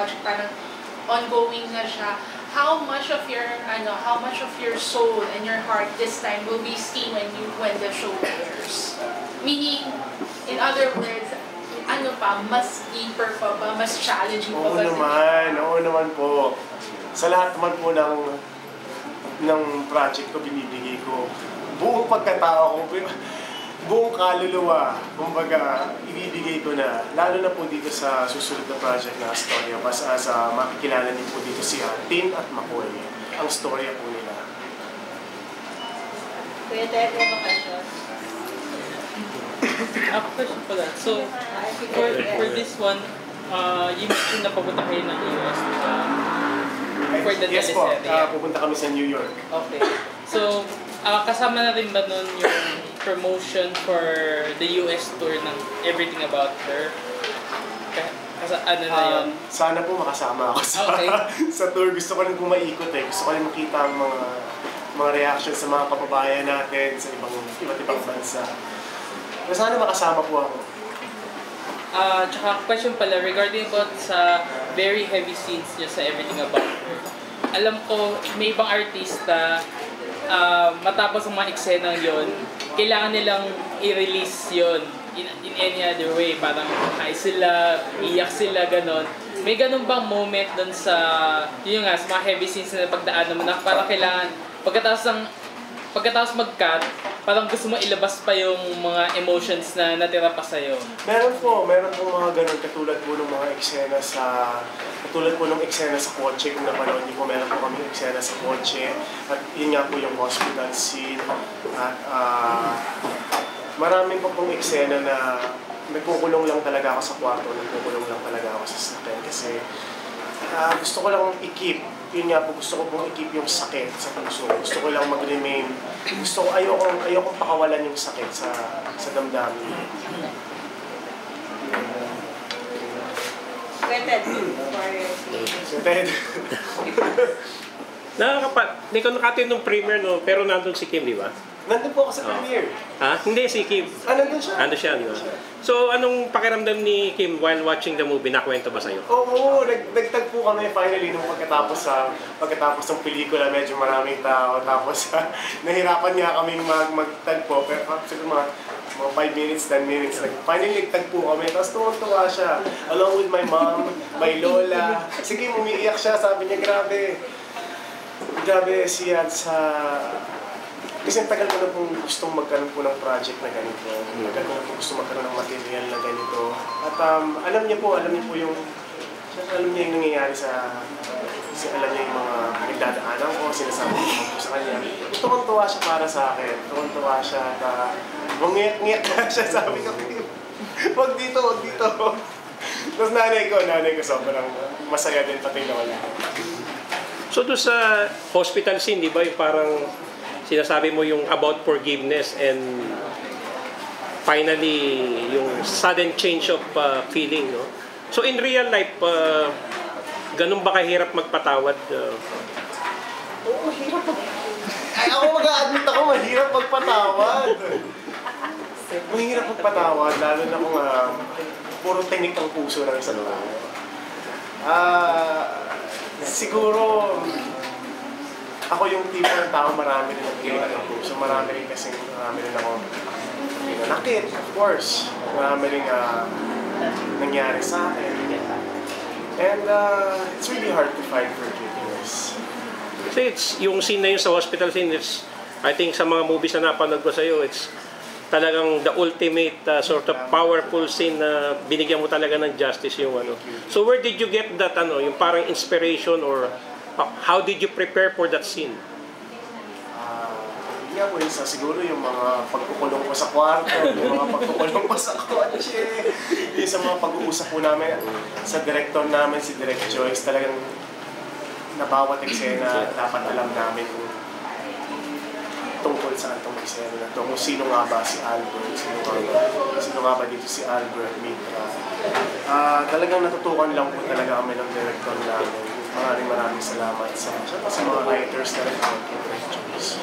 project, parang ongoing na siya. How much of your soul and your heart this time will be seen when the show airs? Meaning, in other words, mas deeper pa ba, mas challenging pa ba? Oo naman po. Sa lahat naman po ng project ko, binibigay ko buong pagkatao ko, buong kaluluwa, kumbaga, ibibigay ko na, lalo na po dito sa susunod na project na Storya, basta sa makikilala niyo po dito si Tin at McCoy, ang storya po nila. Kuya Ted, may question? Question pala. So, for this one, you mentioned na papunta kayo ng US for the yes po, teleserye. pupunta kami sa New York. Okay. So, kasama na rin ba nun yung promotion for the US tour ng Everything About Her? Ano na yun? Sana po makasama ako sa tour. Gusto ko rin po maikot eh. Gusto ko rin makita ang mga reactions sa mga kababayan natin sa iba't ibang bansa. Pero sana makasama po ako. Tsaka question pala regarding about sa very heavy scenes niya sa Everything About Her. Alam ko, may ibang artista, matapos ang mga eksenang yon, kailangan nilang i-release yon in any other way. Parang high sila, iyak sila, ganon. May ganon bang moment dun sa, yun nga, sa mga heavy scenes na pagdaanan mo na parang kailangan, pagkatapos mag-cut, parang gusto mo ilabas pa yung mga emotions na natira pa sa'yo? Meron po mga ganun, katulad po ng mga eksena katulad po ng eksena sa kotse, kung napanood niyo po, meron po kami eksena sa kotse, at yun nga po yung hospital scene, at marami po pong eksena na nagkukulong lang talaga ako sa kwarto, nagkukulong lang talaga ako sa sasakyan, kasi gusto ko lang i-keep, yun nga po, gusto ko pong i-keep yung sakit sa puso, gusto ko lang mag-remain, ayokong pakawalan yung sakit sa damdamin. Ted. Hindi ko nakatin nung premiere, no? Pero nandun si Kim, di ba? Nandun po ako sa premiere. Hindi, si Kim. Nandun siya? Nandun siya, di ba? So, anong pakiramdam ni Kim while watching the movie? Nakwento ba sa'yo? Oo, nagtagpo kami finally nung pagkatapos ng pelikula, medyo maraming tao. Tapos, nahirapan niya kami magtagpo. Pero siguro mga 5 minutes, 10 minutes. Finally, nagtagpo kami. Tapos tuwa siya. Along with my mom, my lola. Sige, umiiyak siya. Sabi niya, grabe siya sa... Kasi tagal ko na pong gustong magkaroon po ng project na ganito. Tagal ko na pong gustong magkaroon ng material na ganito. At alam niya po yung nangyayari alam niya yung mga pinagdadaanan ko, sinasabi ko po sa kanya. Tuwang-tuwa siya para sa akin. Tuwang-tuwa siya at mangiyak-ngiyak na siya. Sabi ko, wag dito. Tapos nanay ko sobrang masaya din pati na wala. So doon sa hospital scene, di ba, yung parang sinasabi mo yung about forgiveness and finally yung sudden change of feeling, no? So in real life, ganun ba kahirap magpatawad? Oo, mahirap. Ako mag-a-admit ako, mahirap magpatawad. Mahirap magpatawad, lalo na kung puro tingnik ang puso ng isang tao. Siguro, ako yung tipo ng tao, marami rin ang tingnik ng puso. Marami rin ako nakit, of course. Marami rin nangyari sa akin. And it's really hard to find forgiveness. Kasi yung scene na yun sa hospital scene, I think sa mga movies na napanood ko sa'yo, it's talagang the ultimate sort of powerful scene na binigyan mo talaga ng justice yung ano. So where did you get that yung parang inspiration, or how did you prepare for that scene? Hindi po isa, siguro yung mga pagkukulong ko sa kwarto, yung mga pagkukulong ko sa kotse, yung sa mga pag-uusap po namin sa director namin, si Direk Joyce, talagang na bawat eksena dapat alam namin tungkol sa itong eksena na ito, kung sino nga ba si Albert, sino nga ba dito si Albert Mitra. Talagang natutukan lang po talaga kami ng director namin. Maraming salamat sa mga writers na rin ng Direk Joyce.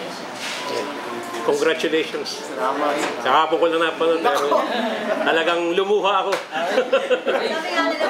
Congratulations. Salamat. Kahapon ko lang napanood, pero talagang lumuha ako. Sabi nga nila